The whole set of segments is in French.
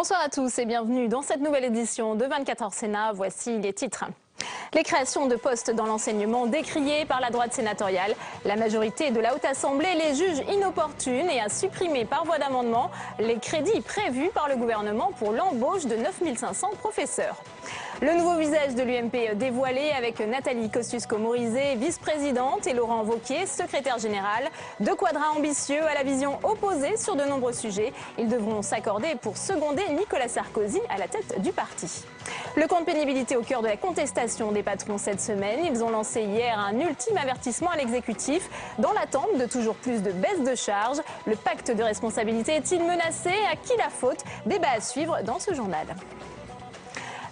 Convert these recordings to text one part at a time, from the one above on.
Bonsoir à tous et bienvenue dans cette nouvelle édition de 24h Sénat. Voici les titres. Les créations de postes dans l'enseignement décriées par la droite sénatoriale. La majorité de la Haute Assemblée les juge inopportunes et a supprimé par voie d'amendement les crédits prévus par le gouvernement pour l'embauche de 9500 professeurs. Le nouveau visage de l'UMP dévoilé avec Nathalie Kosciusko-Morizet, vice-présidente, et Laurent Wauquiez, secrétaire général. Deux quadras ambitieux à la vision opposée sur de nombreux sujets. Ils devront s'accorder pour seconder Nicolas Sarkozy à la tête du parti. Le compte pénibilité au cœur de la contestation des patrons cette semaine. Ils ont lancé hier un ultime avertissement à l'exécutif dans l'attente de toujours plus de baisse de charges. Le pacte de responsabilité est-il menacé? À qui la faute? Débat à suivre dans ce journal.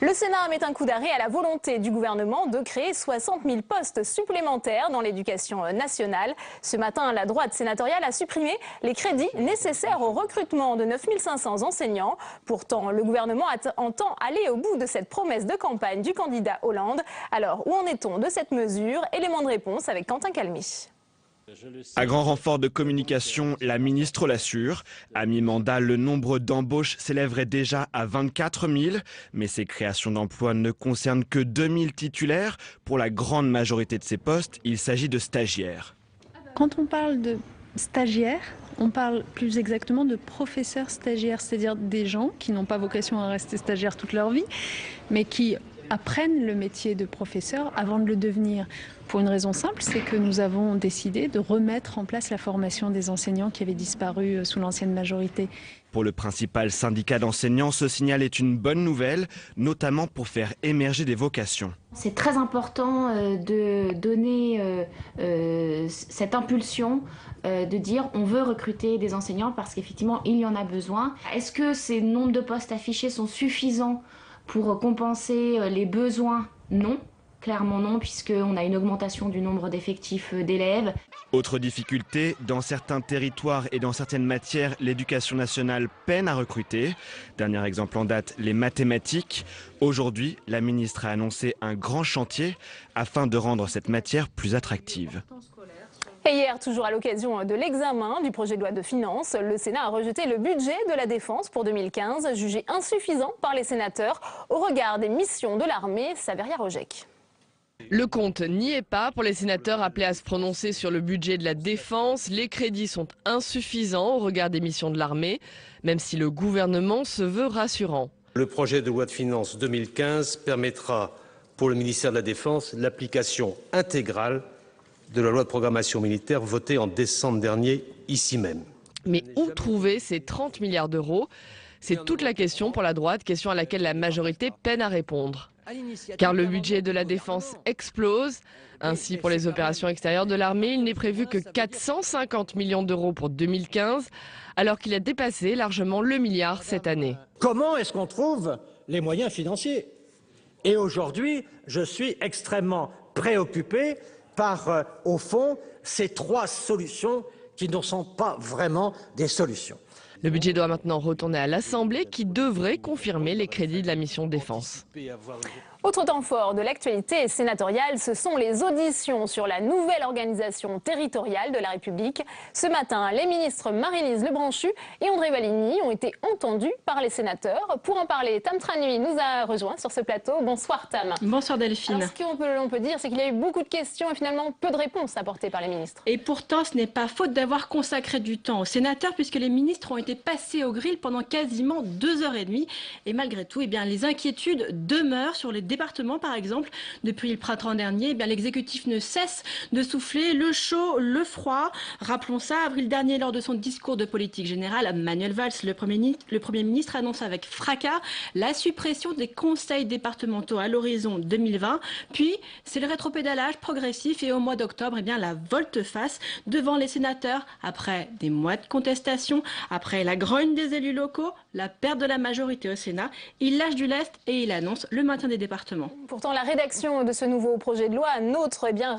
Le Sénat met un coup d'arrêt à la volonté du gouvernement de créer 60 000 postes supplémentaires dans l'éducation nationale. Ce matin, la droite sénatoriale a supprimé les crédits nécessaires au recrutement de 9 500 enseignants. Pourtant, le gouvernement entend aller au bout de cette promesse de campagne du candidat Hollande. Alors, où en est-on de cette mesure? Élément de réponse avec Quentin Calmy. À grand renfort de communication, la ministre l'assure. À mi-mandat, le nombre d'embauches s'élèverait déjà à 24 000. Mais ces créations d'emplois ne concernent que 2 000 titulaires. Pour la grande majorité de ces postes, il s'agit de stagiaires. Quand on parle de stagiaires, on parle plus exactement de professeurs stagiaires, c'est-à-dire des gens qui n'ont pas vocation à rester stagiaires toute leur vie, mais qui apprennent le métier de professeur avant de le devenir. Pour une raison simple, c'est que nous avons décidé de remettre en place la formation des enseignants qui avaient disparu sous l'ancienne majorité. Pour le principal syndicat d'enseignants, ce signal est une bonne nouvelle, notamment pour faire émerger des vocations. C'est très important de donner cette impulsion, de dire on veut recruter des enseignants parce qu'effectivement il y en a besoin. Est-ce que ces nombres de postes affichés sont suffisants pour compenser les besoins? Non. Clairement non, puisqu'on a une augmentation du nombre d'effectifs d'élèves. Autre difficulté, dans certains territoires et dans certaines matières, l'éducation nationale peine à recruter. Dernier exemple en date, les mathématiques. Aujourd'hui, la ministre a annoncé un grand chantier afin de rendre cette matière plus attractive. Et hier, toujours à l'occasion de l'examen du projet de loi de finances, le Sénat a rejeté le budget de la Défense pour 2015, jugé insuffisant par les sénateurs au regard des missions de l'armée. Saveria Rojek. Le compte n'y est pas pour les sénateurs appelés à se prononcer sur le budget de la Défense. Les crédits sont insuffisants au regard des missions de l'armée, même si le gouvernement se veut rassurant. Le projet de loi de finances 2015 permettra pour le ministère de la Défense l'application intégrale de la loi de programmation militaire votée en décembre dernier, ici même. Mais où trouver ces 30 milliards d'euros? C'est toute la question pour la droite, question à laquelle la majorité peine à répondre. Car le budget de la Défense explose. Ainsi, pour les opérations extérieures de l'armée, il n'est prévu que 450 millions d'euros pour 2015, alors qu'il a dépassé largement le milliard cette année. Comment est-ce qu'on trouve les moyens financiers? Et aujourd'hui, je suis extrêmement préoccupé par, au fond, ces trois solutions qui ne sont pas vraiment des solutions. Le budget doit maintenant retourner à l'Assemblée qui devrait confirmer les crédits de la mission défense. Autre temps fort de l'actualité sénatoriale, ce sont les auditions sur la nouvelle organisation territoriale de la République. Ce matin, les ministres Marie-Lise Lebranchu et André Valigny ont été entendus par les sénateurs. Pour en parler, Tam Tranui nous a rejoint sur ce plateau. Bonsoir Tam. Bonsoir Delphine. Alors, ce qu'on peut dire, c'est qu'il y a eu beaucoup de questions et finalement peu de réponses apportées par les ministres. Et pourtant, ce n'est pas faute d'avoir consacré du temps aux sénateurs puisque les ministres ont été passés au grill pendant quasiment 2h30. Et malgré tout, les inquiétudes demeurent sur les départements, par exemple. Depuis le printemps dernier, l'exécutif ne cesse de souffler le chaud, le froid. Rappelons ça, avril dernier, lors de son discours de politique générale, Manuel Valls, le Premier ministre, annonce avec fracas la suppression des conseils départementaux à l'horizon 2020. Puis, c'est le rétropédalage progressif et au mois d'octobre, la volte-face devant les sénateurs après des mois de contestation, après la grogne des élus locaux, la perte de la majorité au Sénat. Il lâche du lest et il annonce le maintien des départements. Pourtant, la rédaction de ce nouveau projet de loi,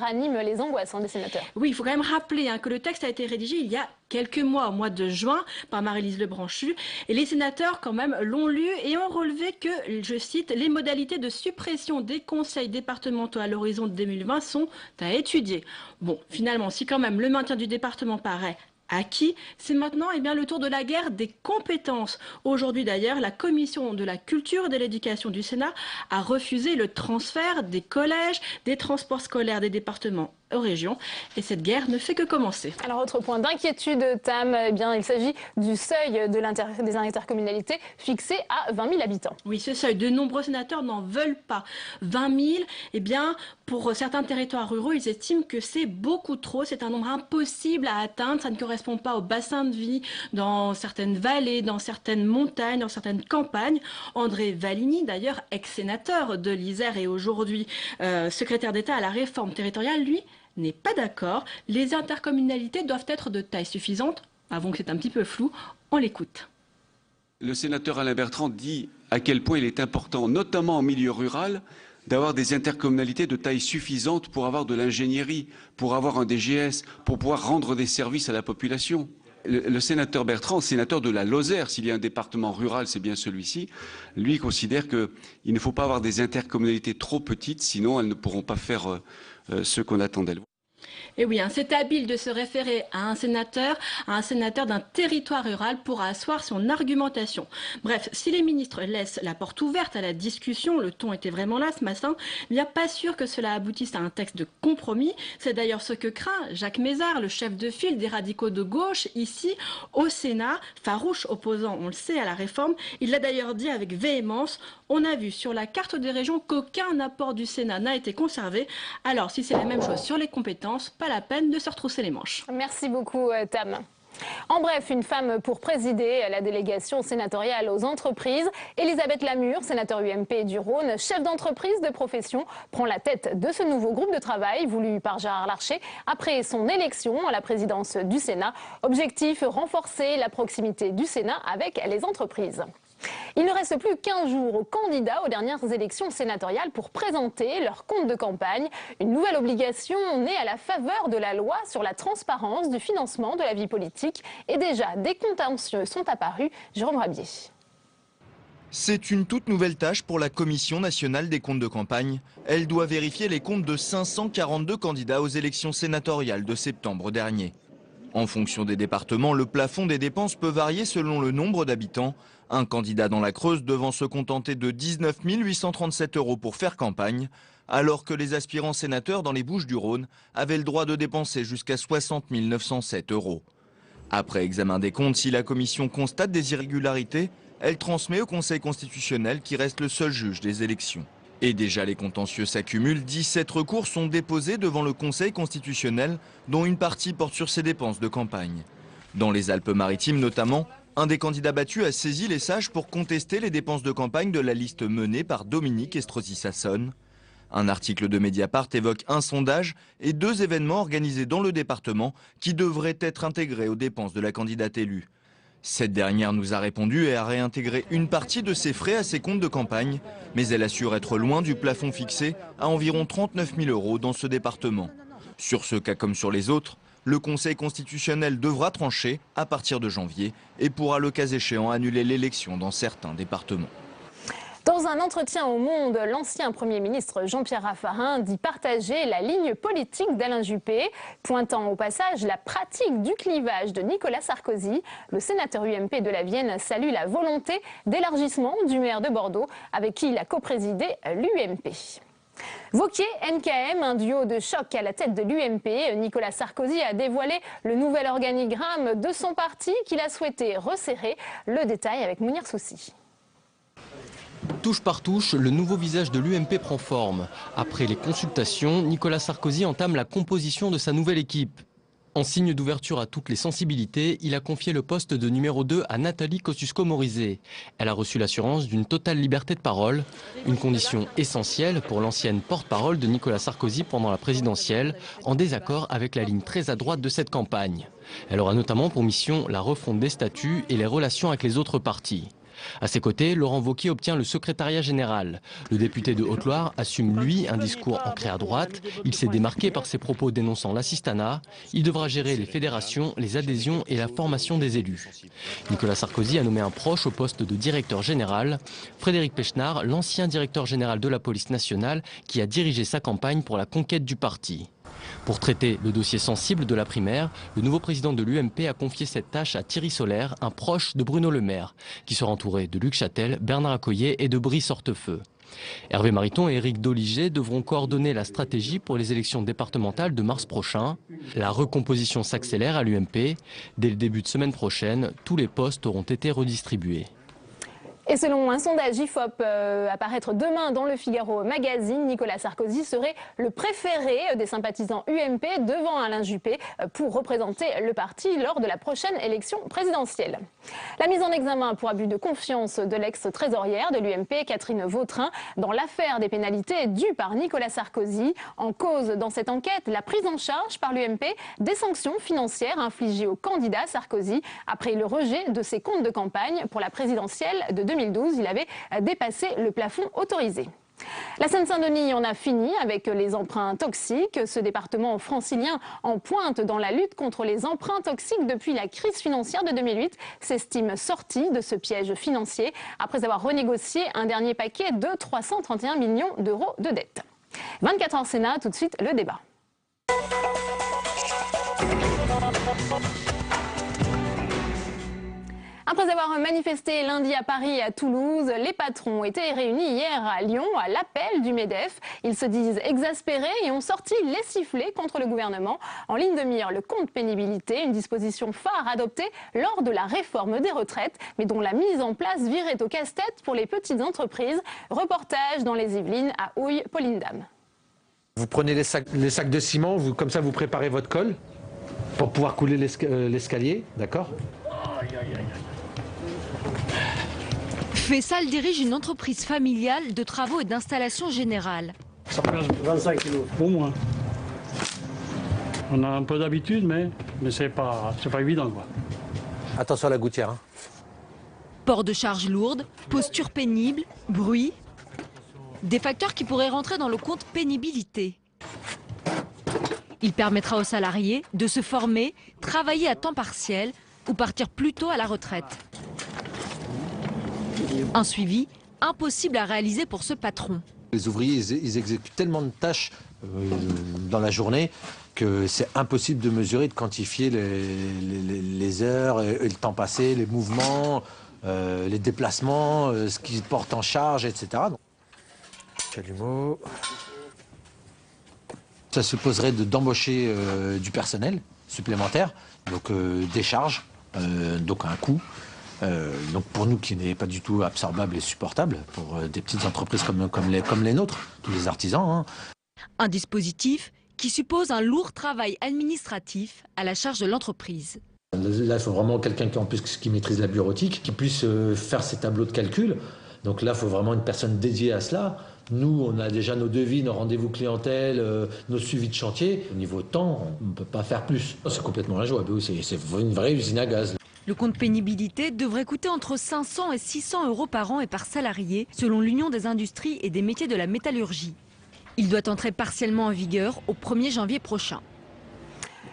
ranime les angoisses des sénateurs. Oui, il faut quand même rappeler que le texte a été rédigé il y a quelques mois, au mois de juin, par Marie-Lise Lebranchu. Et les sénateurs, quand même, l'ont lu et ont relevé que, je cite, les modalités de suppression des conseils départementaux à l'horizon de 2020 sont à étudier. Bon, finalement, si quand même le maintien du département paraît acquis. C'est maintenant le tour de la guerre des compétences. Aujourd'hui d'ailleurs, la commission de la culture et de l'éducation du Sénat a refusé le transfert des collèges, des transports scolaires des départements aux régions. Et cette guerre ne fait que commencer. Alors, autre point d'inquiétude, Tam, il s'agit du seuil des intercommunalités fixé à 20 000 habitants. Oui, ce seuil, de nombreux sénateurs n'en veulent pas. 20 000, pour certains territoires ruraux, ils estiment que c'est beaucoup trop. C'est un nombre impossible à atteindre. Ça ne correspond pas au bassin de vie dans certaines vallées, dans certaines montagnes, dans certaines campagnes. André Valigny, d'ailleurs, ex-sénateur de l'Isère et aujourd'hui secrétaire d'État à la réforme territoriale, lui, n'est pas d'accord. Les intercommunalités doivent être de taille suffisante. Avouons que c'est un petit peu flou. On l'écoute. Le sénateur Alain Bertrand dit à quel point il est important, notamment en milieu rural, d'avoir des intercommunalités de taille suffisante pour avoir de l'ingénierie, pour avoir un DGS, pour pouvoir rendre des services à la population. Le sénateur Bertrand, sénateur de la Lozère, s'il y a un département rural, c'est bien celui-ci, lui considère qu'il ne faut pas avoir des intercommunalités trop petites, sinon elles ne pourront pas faire ce qu'on attend d'elles. Et oui, c'est habile de se référer à un sénateur d'un territoire rural pour asseoir son argumentation. Bref, si les ministres laissent la porte ouverte à la discussion, le ton était vraiment là ce matin, il n'y a pas sûr que cela aboutisse à un texte de compromis. C'est d'ailleurs ce que craint Jacques Mézard, le chef de file des radicaux de gauche, ici au Sénat, farouche opposant, on le sait, à la réforme. Il l'a d'ailleurs dit avec véhémence. On a vu sur la carte des régions qu'aucun apport du Sénat n'a été conservé. Alors, si c'est la même chose sur les compétences, pas la peine de se retrousser les manches. Merci beaucoup, Tam. En bref, une femme pour présider la délégation sénatoriale aux entreprises. Elisabeth Lamure, sénateur UMP du Rhône, chef d'entreprise de profession, prend la tête de ce nouveau groupe de travail voulu par Gérard Larcher après son élection à la présidence du Sénat. Objectif, renforcer la proximité du Sénat avec les entreprises. Il ne reste plus qu'15 jours aux candidats aux dernières élections sénatoriales pour présenter leur compte de campagne. Une nouvelle obligation née à la faveur de la loi sur la transparence du financement de la vie politique. Et déjà, des contentieux sont apparus. Jérôme Rabier. C'est une toute nouvelle tâche pour la Commission nationale des comptes de campagne. Elle doit vérifier les comptes de 542 candidats aux élections sénatoriales de septembre dernier. En fonction des départements, le plafond des dépenses peut varier selon le nombre d'habitants. Un candidat dans la Creuse devant se contenter de 19 837 € pour faire campagne, alors que les aspirants sénateurs dans les Bouches-du-Rhône avaient le droit de dépenser jusqu'à 60 907 €. Après examen des comptes, si la commission constate des irrégularités, elle transmet au Conseil constitutionnel qui reste le seul juge des élections. Et déjà les contentieux s'accumulent, 17 recours sont déposés devant le Conseil constitutionnel, dont une partie porte sur ses dépenses de campagne. Dans les Alpes-Maritimes notamment, un des candidats battus a saisi les sages pour contester les dépenses de campagne de la liste menée par Dominique Estrosi-Sassonne. Un article de Mediapart évoque un sondage et 2 événements organisés dans le département qui devraient être intégrés aux dépenses de la candidate élue. Cette dernière nous a répondu et a réintégré une partie de ses frais à ses comptes de campagne, mais elle assure être loin du plafond fixé à environ 39 000 € dans ce département. Sur ce cas comme sur les autres, le Conseil constitutionnel devra trancher à partir de janvier et pourra le cas échéant annuler l'élection dans certains départements. Dans un entretien au Monde, l'ancien Premier ministre Jean-Pierre Raffarin dit partager la ligne politique d'Alain Juppé, pointant au passage la pratique du clivage de Nicolas Sarkozy. Le sénateur UMP de la Vienne salue la volonté d'élargissement du maire de Bordeaux, avec qui il a coprésidé l'UMP. Wauquiez-NKM, un duo de choc à la tête de l'UMP. Nicolas Sarkozy a dévoilé le nouvel organigramme de son parti qu'il a souhaité resserrer. Le détail avec Mounir Soussi. Touche par touche, le nouveau visage de l'UMP prend forme. Après les consultations, Nicolas Sarkozy entame la composition de sa nouvelle équipe. En signe d'ouverture à toutes les sensibilités, il a confié le poste de numéro 2 à Nathalie Kosciusko-Morizet. Elle a reçu l'assurance d'une totale liberté de parole, une condition essentielle pour l'ancienne porte-parole de Nicolas Sarkozy pendant la présidentielle, en désaccord avec la ligne très à droite de cette campagne. Elle aura notamment pour mission la refonte des statuts et les relations avec les autres partis. À ses côtés, Laurent Wauquiez obtient le secrétariat général. Le député de Haute-Loire assume, lui, un discours ancré à droite. Il s'est démarqué par ses propos dénonçant l'assistanat. Il devra gérer les fédérations, les adhésions et la formation des élus. Nicolas Sarkozy a nommé un proche au poste de directeur général, Frédéric Pechnard, l'ancien directeur général de la police nationale, qui a dirigé sa campagne pour la conquête du parti. Pour traiter le dossier sensible de la primaire, le nouveau président de l'UMP a confié cette tâche à Thierry Solaire, un proche de Bruno Le Maire, qui sera entouré de Luc Châtel, Bernard Accoyer et de Brice Hortefeux. Hervé Mariton et Éric Doligé devront coordonner la stratégie pour les élections départementales de mars prochain. La recomposition s'accélère à l'UMP. Dès le début de semaine prochaine, tous les postes auront été redistribués. Et selon un sondage IFOP à paraître demain dans le Figaro Magazine, Nicolas Sarkozy serait le préféré des sympathisants UMP devant Alain Juppé pour représenter le parti lors de la prochaine élection présidentielle. La mise en examen pour abus de confiance de l'ex-trésorière de l'UMP, Catherine Vautrin, dans l'affaire des pénalités dues par Nicolas Sarkozy. En cause dans cette enquête, la prise en charge par l'UMP des sanctions financières infligées au candidat Sarkozy après le rejet de ses comptes de campagne pour la présidentielle de 2012. Il avait dépassé le plafond autorisé. La Seine-Saint-Denis en a fini avec les emprunts toxiques. Ce département francilien en pointe dans la lutte contre les emprunts toxiques depuis la crise financière de 2008 s'estime sorti de ce piège financier après avoir renégocié un dernier paquet de 331 millions d'euros de dettes. 24 heures Sénat, tout de suite le débat. Après avoir manifesté lundi à Paris et à Toulouse, les patrons étaient réunis hier à Lyon à l'appel du MEDEF. Ils se disent exaspérés et ont sorti les sifflets contre le gouvernement. En ligne de mire, le compte pénibilité, une disposition phare adoptée lors de la réforme des retraites, mais dont la mise en place virait au casse-tête pour les petites entreprises. Reportage dans les Yvelines à Houille, Pauline Dame. Vous prenez les sacs de ciment, comme ça vous préparez votre colle pour pouvoir couler l'escalier, d'accord ? Fessal dirige une entreprise familiale de travaux et d'installation générale. Ça pèse 25 kilos, au moins. On a un peu d'habitude, mais c'est pas évident, quoi. Attention à la gouttière. Hein. Port de charges lourdes, posture pénible, bruit. Des facteurs qui pourraient rentrer dans le compte pénibilité. Il permettra aux salariés de se former, travailler à temps partiel ou partir plus tôt à la retraite. Un suivi impossible à réaliser pour ce patron. Les ouvriers, ils exécutent tellement de tâches dans la journée que c'est impossible de mesurer, de quantifier les heures, et le temps passé, les mouvements, les déplacements, ce qu'ils portent en charge, etc. Chalumeau. Ça supposerait d'embaucher du personnel supplémentaire, donc des charges, donc un coût. Donc pour nous qui n'est pas du tout absorbable et supportable pour des petites entreprises comme les nôtres, tous les artisans. Hein. Un dispositif qui suppose un lourd travail administratif à la charge de l'entreprise. Là, il faut vraiment quelqu'un qui maîtrise la bureautique, qui puisse faire ces tableaux de calcul. Donc là, il faut vraiment une personne dédiée à cela. Nous, on a déjà nos devis, nos rendez-vous clientèle, nos suivis de chantier. Au niveau temps, on ne peut pas faire plus. C'est complètement injouable, c'est une vraie usine à gaz. Le compte pénibilité devrait coûter entre 500 et 600 euros par an et par salarié, selon l'Union des industries et des métiers de la métallurgie. Il doit entrer partiellement en vigueur au 1er janvier prochain.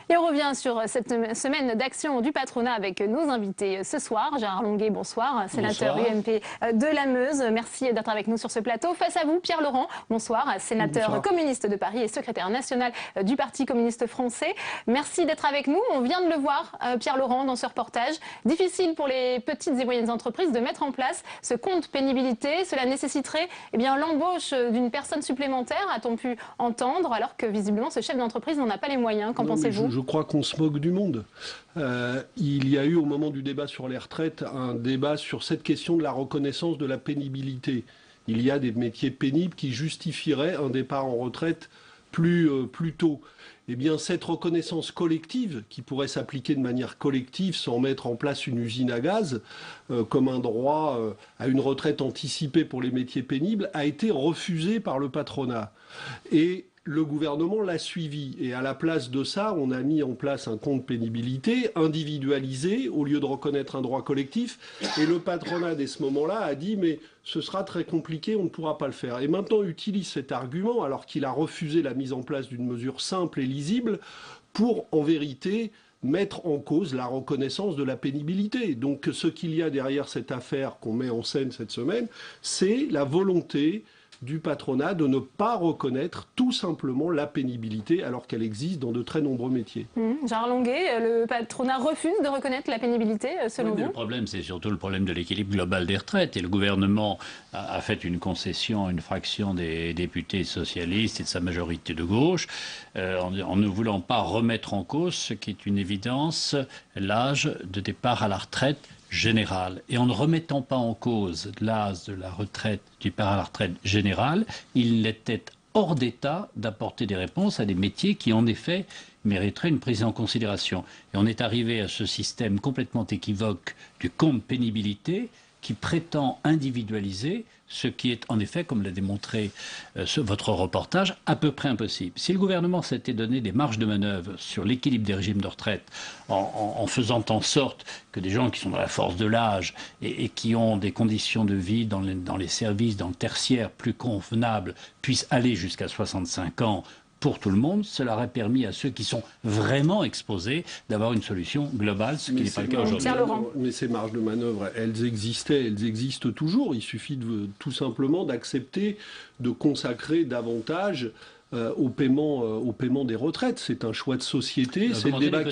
Et on revient sur cette semaine d'action du patronat avec nos invités ce soir. Gérard Longuet, bonsoir, sénateur UMP de la Meuse. Merci d'être avec nous sur ce plateau. Face à vous, Pierre Laurent, bonsoir, sénateur communiste de Paris et secrétaire national du Parti communiste français. Merci d'être avec nous. On vient de le voir, Pierre Laurent, dans ce reportage. Difficile pour les petites et moyennes entreprises de mettre en place ce compte pénibilité. Cela nécessiterait l'embauche d'une personne supplémentaire, a-t-on pu entendre, alors que visiblement ce chef d'entreprise n'en a pas les moyens. Qu'en pensez-vous ? Je crois qu'on se moque du monde. Il y a eu au moment du débat sur les retraites un débat sur cette question de la reconnaissance de la pénibilité. Il y a des métiers pénibles qui justifieraient un départ en retraite plus tôt. Eh bien, cette reconnaissance collective, qui pourrait s'appliquer de manière collective sans mettre en place une usine à gaz, comme un droit à une retraite anticipée pour les métiers pénibles, a été refusée par le patronat. Et le gouvernement l'a suivi et à la place de ça, on a mis en place un compte pénibilité individualisé au lieu de reconnaître un droit collectif. Et le patronat, dès ce moment-là, a dit mais ce sera très compliqué, on ne pourra pas le faire. Et maintenant, utilise cet argument alors qu'il a refusé la mise en place d'une mesure simple et lisible pour, en vérité, mettre en cause la reconnaissance de la pénibilité. Donc ce qu'il y a derrière cette affaire qu'on met en scène cette semaine, c'est la volonté du patronat de ne pas reconnaître tout simplement la pénibilité alors qu'elle existe dans de très nombreux métiers. Gérard Longuet, le patronat refuse de reconnaître la pénibilité, selon vous ? Le problème, c'est surtout le problème de l'équilibre global des retraites. Et le gouvernement a fait une concession à une fraction des députés socialistes et de sa majorité de gauche en ne voulant pas remettre en cause, ce qui est une évidence, l'âge de départ à la retraite générale. Et en ne remettant pas en cause l'âge de la retraite, du départ à la retraite générale, il était hors d'état d'apporter des réponses à des métiers qui, en effet, mériteraient une prise en considération. Et on est arrivé à ce système complètement équivoque du compte pénibilité qui prétend individualiser ce qui est en effet, comme l'a démontré votre reportage, à peu près impossible. Si le gouvernement s'était donné des marges de manœuvre sur l'équilibre des régimes de retraite, en faisant en sorte que des gens qui sont dans la force de l'âge et qui ont des conditions de vie dans les services, dans le tertiaire plus convenables, puissent aller jusqu'à 65 ans, pour tout le monde, cela aurait permis à ceux qui sont vraiment exposés d'avoir une solution globale, ce qui n'est pas le cas aujourd'hui. Mais ces marges de manœuvre, elles existaient, elles existent toujours. Il suffit tout simplement d'accepter de consacrer davantage au paiement des retraites. C'est un choix de société. C'est le débat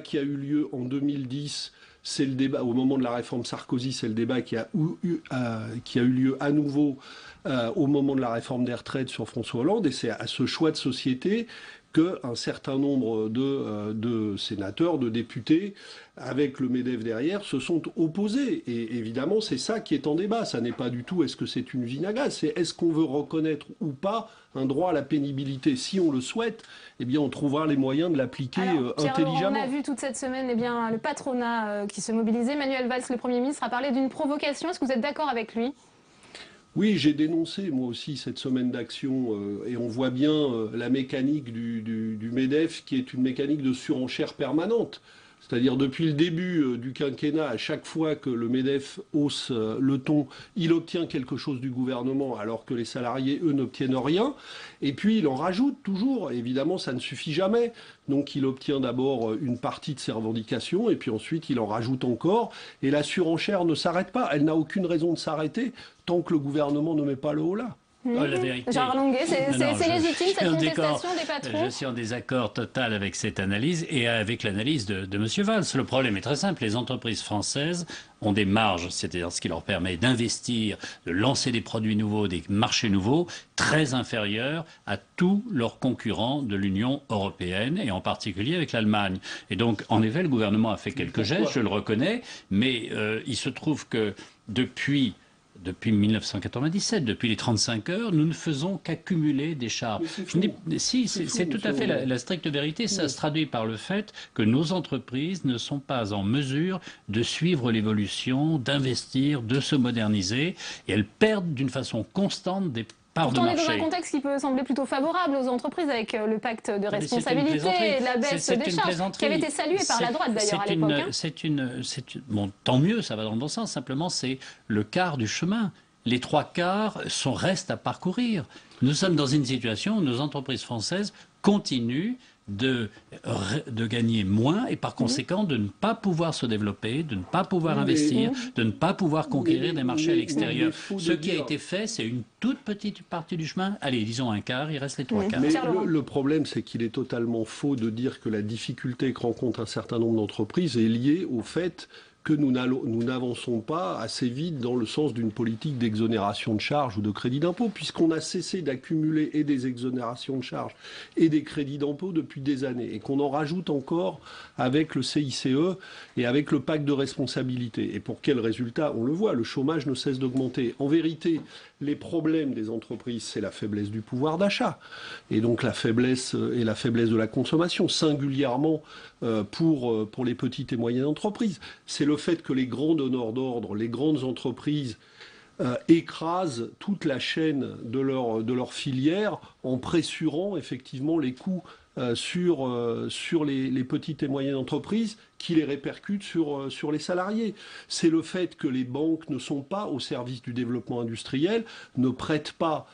qui a eu lieu en 2010. C'est le débat au moment de la réforme Sarkozy. C'est le débat qui a eu lieu à nouveau au moment de la réforme des retraites sur François Hollande. Et c'est à ce choix de société qu'un certain nombre de sénateurs, de députés, avec le MEDEF derrière, se sont opposés. Et évidemment, c'est ça qui est en débat. Ça n'est pas du tout est-ce que c'est une usine à gaz, c'est est-ce qu'on veut reconnaître ou pas un droit à la pénibilité. Si on le souhaite, eh bien, on trouvera les moyens de l'appliquer intelligemment. On a vu toute cette semaine le patronat qui se mobilisait. Manuel Valls, le Premier ministre, a parlé d'une provocation. Est-ce que vous êtes d'accord avec lui ? Oui, j'ai dénoncé moi aussi cette semaine d'action et on voit bien la mécanique du MEDEF qui est une mécanique de surenchère permanente. C'est-à-dire depuis le début du quinquennat, à chaque fois que le MEDEF hausse le ton, il obtient quelque chose du gouvernement alors que les salariés, eux, n'obtiennent rien. Et puis il en rajoute toujours. Évidemment, ça ne suffit jamais. Donc il obtient d'abord une partie de ses revendications et puis ensuite il en rajoute encore. Et la surenchère ne s'arrête pas. Elle n'a aucune raison de s'arrêter tant que le gouvernement ne met pas le haut là. La vérité. Gérard Longuet, c'est légitime cette contestation des patrons ? Je suis en désaccord total avec cette analyse et avec l'analyse de M. Valls. Le problème est très simple. Les entreprises françaises ont des marges, c'est-à-dire ce qui leur permet d'investir, de lancer des produits nouveaux, des marchés nouveaux, très inférieurs à tous leurs concurrents de l'Union européenne et en particulier avec l'Allemagne. Et donc, en effet, le gouvernement a fait quelques gestes, je le reconnais, mais il se trouve que depuis 1997, depuis les 35 heures, nous ne faisons qu'accumuler des charges. C'est tout à fait la stricte vérité. Ça se traduit par le fait que nos entreprises ne sont pas en mesure de suivre l'évolution, d'investir, de se moderniser. Et elles perdent d'une façon constante des Pourtant, on est dans un contexte qui peut sembler plutôt favorable aux entreprises avec le pacte de responsabilité et la baisse des charges, qui avait été saluée par la droite d'ailleurs à l'époque. Bon, tant mieux, ça va dans le bon sens. Simplement, c'est le quart du chemin. Les trois quarts restent à parcourir. Nous sommes dans une situation où nos entreprises françaises continuent de gagner moins et par conséquent de ne pas pouvoir se développer, de ne pas pouvoir investir, de ne pas pouvoir conquérir des marchés à l'extérieur. Ce qui a été fait, c'est une toute petite partie du chemin. Allez, disons un quart, il reste les trois quarts. Mais le problème, c'est qu'il est totalement faux de dire que la difficulté que rencontrent un certain nombre d'entreprises est liée au fait que nous n'avançons pas assez vite dans le sens d'une politique d'exonération de charges ou de crédit d'impôt, puisqu'on a cessé d'accumuler et des exonérations de charges et des crédits d'impôt depuis des années, et qu'on en rajoute encore avec le CICE et avec le pacte de responsabilité. Et pour quel résultat ? On le voit, le chômage ne cesse d'augmenter. En vérité, les problèmes des entreprises, c'est la faiblesse du pouvoir d'achat, et donc la faiblesse de la consommation, singulièrement pour les petites et moyennes entreprises. C'est le fait que les grands donneurs d'ordre, les grandes entreprises écrasent toute la chaîne de leur filière en pressurant effectivement les coûts sur les petites et moyennes entreprises qui les répercutent sur les salariés. C'est le fait que les banques ne sont pas au service du développement industriel, ne prêtent pas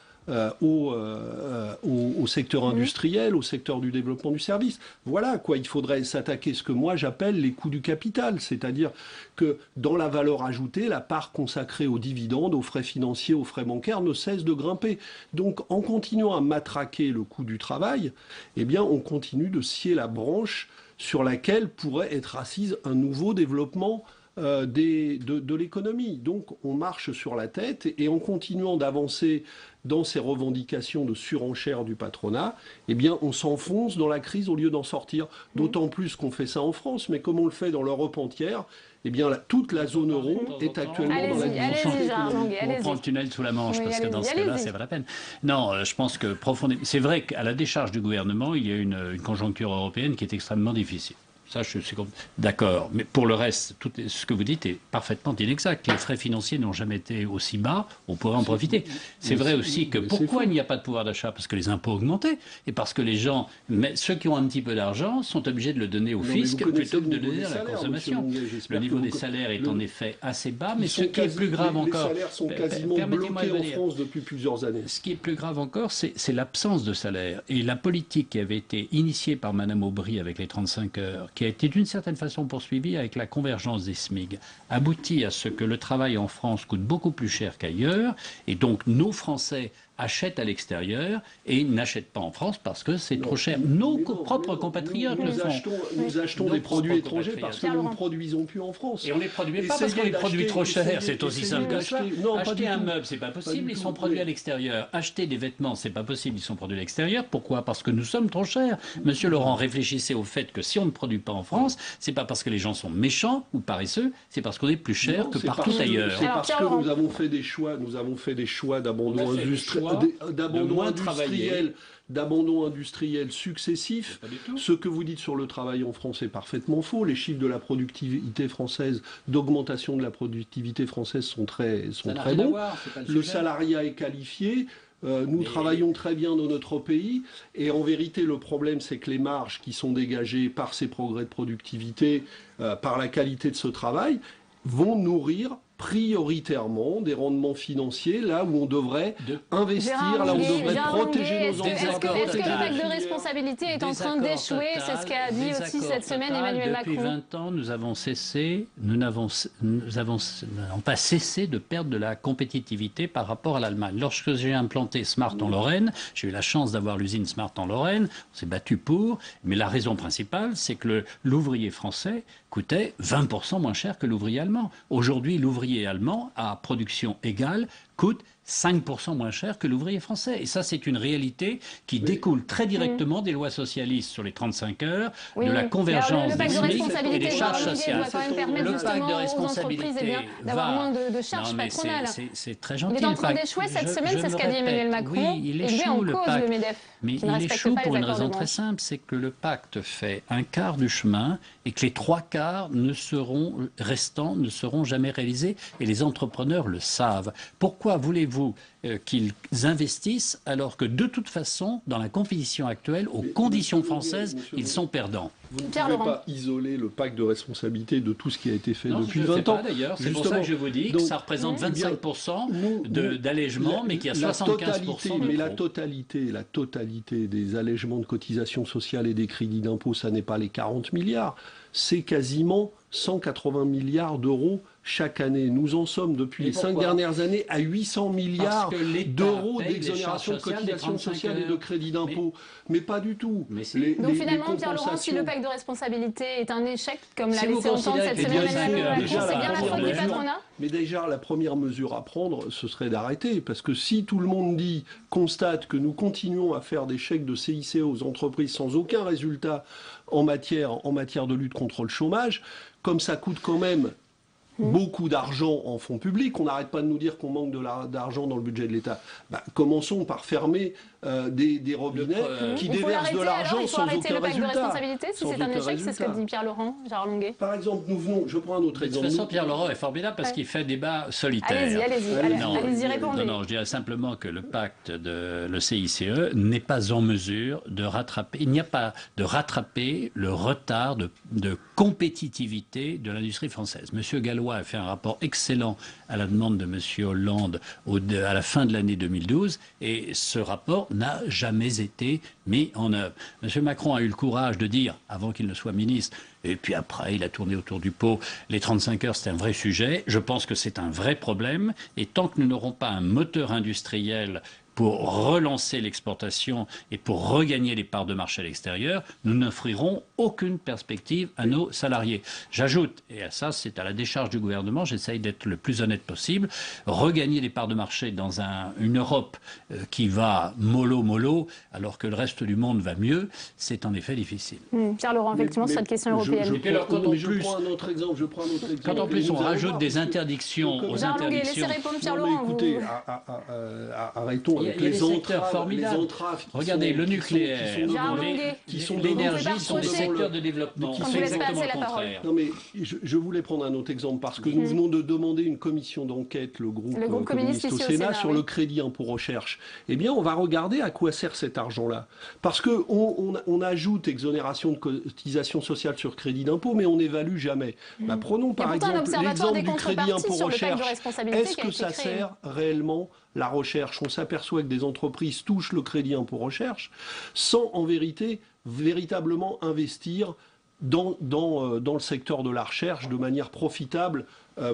au secteur industriel, au secteur du développement du service. Voilà quoi, il faudrait s'attaquer à ce que moi j'appelle les coûts du capital, c'est-à-dire que dans la valeur ajoutée, la part consacrée aux dividendes, aux frais financiers, aux frais bancaires ne cesse de grimper. Donc en continuant à matraquer le coût du travail, eh bien on continue de scier la branche sur laquelle pourrait être assise un nouveau développement de l'économie. Donc on marche sur la tête et en continuant d'avancer dans ces revendications de surenchère du patronat, eh bien on s'enfonce dans la crise au lieu d'en sortir. D'autant plus qu'on fait ça en France, mais comme on le fait dans l'Europe entière, eh bien toute la zone euro est actuellement dans la difficulté économique. On prend le tunnel sous la Manche, parce que dans ce cas-là, c'est pas la peine. Non, je pense que profondément... C'est vrai qu'à la décharge du gouvernement, il y a une conjoncture européenne qui est extrêmement difficile. Ça, je suis d'accord. Mais pour le reste, tout ce que vous dites est parfaitement inexact. Les frais financiers n'ont jamais été aussi bas, on pourrait en profiter. C'est vrai aussi que pourquoi il n'y a pas de pouvoir d'achat? Parce que les impôts ont augmenté et parce que les gens, ceux qui ont un petit peu d'argent, sont obligés de le donner au fisc plutôt que de le donner à la consommation. Le niveau des salaires est en effet assez bas, mais ce qui est plus grave encore... Les salaires sont quasiment bloqués en France depuis plusieurs années. Ce qui est plus grave encore, c'est l'absence de salaire. Et la politique qui avait été initiée par Mme Aubry avec les 35 heures, qui a été d'une certaine façon poursuivie avec la convergence des SMIG, aboutit à ce que le travail en France coûte beaucoup plus cher qu'ailleurs, et donc nos Français achètent à l'extérieur et n'achètent pas en France parce que c'est trop cher. Nos propres compatriotes le font. Nous achetons des produits étrangers parce que nous ne produisons plus en France. Et on ne les produit pas parce qu'on les produit trop cher. C'est aussi simple que ça. Acheter un meuble, c'est pas possible, ils sont produits à l'extérieur. Acheter des vêtements, c'est pas possible, ils sont produits à l'extérieur. Pourquoi? Parce que nous sommes trop chers. Monsieur Laurent, réfléchissez au fait que si on ne produit pas en France, c'est pas parce que les gens sont méchants ou paresseux, c'est parce qu'on est plus cher que partout ailleurs. C'est parce que nous avons fait des choix d'abandon industriel successifs. Ce que vous dites sur le travail en France est parfaitement faux. Les chiffres de la productivité française, d'augmentation de la productivité française sont très bons. Le salariat est qualifié. Nous travaillons très bien dans notre pays et en vérité le problème c'est que les marges qui sont dégagées par ces progrès de productivité, par la qualité de ce travail, vont nourrir prioritairement des rendements financiers là où on devrait investir, là où on devrait protéger nos emplois. Est-ce que le pacte de responsabilité est en train d'échouer? C'est ce qu'a dit aussi cette semaine Emmanuel Macron. Depuis 20 ans, nous n'avons pas cessé de perdre de la compétitivité par rapport à l'Allemagne. Lorsque j'ai implanté Smart en Lorraine, j'ai eu la chance d'avoir l'usine Smart en Lorraine, on s'est battu pour, mais la raison principale, c'est que l'ouvrier français coûtait 20% moins cher que l'ouvrier allemand. Aujourd'hui, l'ouvrier allemand, à production égale, coûte 5% moins cher que l'ouvrier français. Et ça, c'est une réalité qui découle très directement des lois socialistes sur les 35 heures, de la convergence des SMIC et des charges sociales. Le pacte de responsabilité d'avoir moins de charges patronales. C'est très gentil. Il est en train d'échouer cette semaine, c'est ce qu'a dit Emmanuel Macron. Oui, il met en échoue, cause le MEDEF. Mais il échoue pour une raison très simple, c'est que le pacte fait un quart du chemin et que les 3 quarts restants ne seront jamais réalisés et les entrepreneurs le savent. Pourquoi voulez-vous qu'ils investissent alors que de toute façon, dans la compétition actuelle, aux conditions françaises, ils sont perdants? Vous ne pouvez pas isoler le pacte de responsabilité de tout ce qui a été fait depuis 20 ans. C'est pour ça que je vous dis que ça représente 25% d'allègement, mais qu'il y a 75% de mais la totalité des allègements de cotisations sociales et des crédits d'impôt, ça n'est pas les 40 milliards. C'est quasiment 180 milliards d'euros chaque année. Nous en sommes depuis les 5 dernières années à 800 milliards d'euros d'exonération de cotisations sociales et de crédits d'impôt. Mais pas du tout. Donc finalement, Pierre Laurent, si le pacte de responsabilité est un échec, comme l'a laissé entendre cette semaine Emmanuel Macron, c'est bien la faute du patronat? Mais déjà, la première mesure à prendre, ce serait d'arrêter. Parce que si tout le monde constate que nous continuons à faire des chèques de CICE aux entreprises sans aucun résultat en matière de lutte contre le chômage, comme ça coûte quand même beaucoup d'argent en fonds publics, on n'arrête pas de nous dire qu'on manque d'argent dans le budget de l'État. Commençons par fermer des robinets qui déversent de l'argent sans aucun résultat. Il faut arrêter le pacte de responsabilité si c'est un échec, c'est ce que dit Pierre Laurent, Gérard Longuet. Par exemple, je prends un autre exemple. De toute façon, Pierre Laurent est formidable parce qu'il fait débat solitaire. Allez-y, répondez. Non, je dirais simplement que le pacte le CICE n'est pas en mesure de rattraper, il n'y a pas de rattraper le retard de compétitivité de l'industrie française. Monsieur Gallois a fait un rapport excellent à la demande de Monsieur Hollande à la fin de l'année 2012 et ce rapport n'a jamais été mis en œuvre. Monsieur Macron a eu le courage de dire, avant qu'il ne soit ministre, et puis après il a tourné autour du pot, les 35 heures c'est un vrai sujet, je pense que c'est un vrai problème et tant que nous n'aurons pas un moteur industriel pour relancer l'exportation et pour regagner les parts de marché à l'extérieur, nous n'offrirons aucune perspective à nos salariés. J'ajoute, et à ça c'est à la décharge du gouvernement, j'essaye d'être le plus honnête possible, regagner les parts de marché dans une Europe qui va mollo, alors que le reste du monde va mieux, c'est en effet difficile. Pierre Laurent, effectivement, sur cette question européenne. Je prends un autre exemple. Quand en plus on rajoute des interdictions aux interdictions... Laissez répondre Pierre Laurent. Écoutez, arrêtons. Il y a des secteurs formidables. Regardez, le nucléaire, l'énergie sont des secteurs de développement. Qui sont exactement le contraire. Non mais je voulais prendre un autre exemple parce que nous venons de demander une commission d'enquête, le groupe communiste au Sénat, sur le crédit impôt recherche. Eh bien, on va regarder à quoi sert cet argent-là. Parce que on ajoute exonération de cotisation sociale sur crédit d'impôt, mais on n'évalue jamais. Prenons par exemple l'exemple du crédit impôt recherche. Est-ce que ça sert réellement la recherche? On s'aperçoit que des entreprises touchent le crédit impôt recherche sans en véritablement investir dans le secteur de la recherche de manière profitable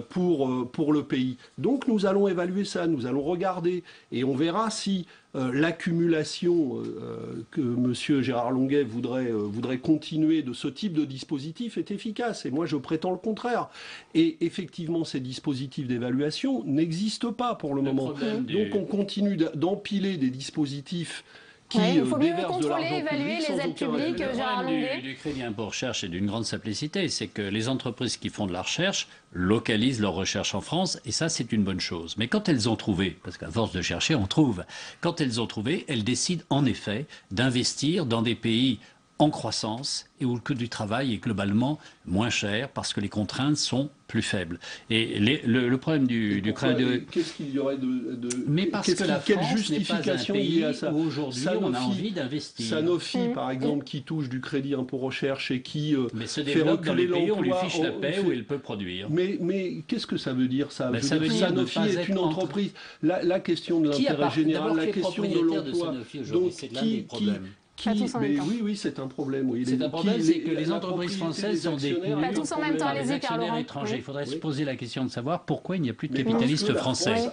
pour le pays. Donc nous allons évaluer ça, nous allons regarder et on verra si l'accumulation que M. Gérard Longuet voudrait continuer de ce type de dispositif est efficace. Et moi, je prétends le contraire. Et effectivement, ces dispositifs d'évaluation n'existent pas pour le moment. Donc on continue d'empiler des dispositifs il faut mieux contrôler, évaluer les aides publiques, Gérard Longuet. Le problème du crédit impôt recherche est d'une grande simplicité, c'est que les entreprises qui font de la recherche localisent leur recherche en France, et ça c'est une bonne chose. Mais quand elles ont trouvé, parce qu'à force de chercher, on trouve, quand elles ont trouvé, elles décident en effet d'investir dans des pays en croissance et où le coût du travail est globalement moins cher parce que les contraintes sont plus faibles. Et le problème du crédit... Qu'est-ce qu'il y aurait Mais parce que la quelle France justification n'est pas un pays à ça? où aujourd'hui on a envie d'investir. Sanofi, par exemple, qui touche du crédit impôt recherche et qui mais se développe dans les pays où on lui fiche la paix où il peut produire. Mais qu'est-ce que ça veut dire ça? Ça veut dire Sanofi est une entreprise. La question de l'intérêt général, la question de l'emploi. Donc c'est l'un des problèmes. Oui, c'est un problème. Oui. C'est un problème, c'est que les entreprises françaises sont détenues pas tous en même temps, par les actionnaires étrangers. Il faudrait se poser la question de savoir pourquoi il n'y a plus de capitalistes français.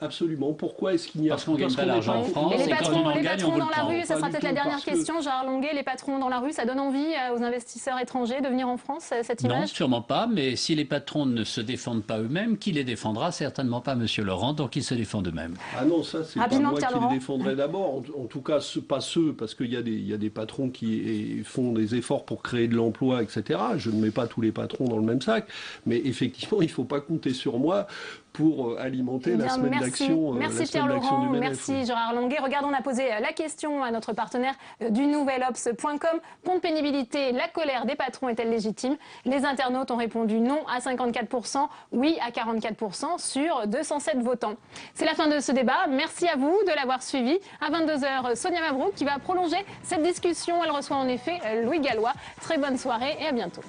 Absolument. Pourquoi est-ce qu'il n'y a... Parce qu'on ne gagne pas d'argent en France et quand on en gagne, on veut le prendre. Les patrons dans la rue, ça sera peut-être la dernière question, Gérard Longuet. Les patrons dans la rue, ça donne envie aux investisseurs étrangers de venir en France, cette image? Non, sûrement pas. Mais si les patrons ne se défendent pas eux-mêmes, qui les défendra? Certainement pas M. Laurent, donc ils se défendent eux-mêmes. Ah non, ça c'est pas moi qui les défendrai d'abord. En tout cas, pas ceux, parce qu'il y a des patrons qui font des efforts pour créer de l'emploi, etc. Je ne mets pas tous les patrons dans le même sac, mais effectivement, il ne faut pas compter sur moi pour alimenter la semaine d'action. Merci Pierre Laurent, merci Gérard Longuet. Regardons, on a posé la question à notre partenaire du nouvelobs.com. Compte pénibilité, la colère des patrons est-elle légitime? Les internautes ont répondu non à 54%, oui à 44% sur 207 votants. C'est la fin de ce débat. Merci à vous de l'avoir suivi. À 22h, Sonia Mabrouk qui va prolonger cette discussion. Elle reçoit en effet Louis Gallois. Très bonne soirée et à bientôt.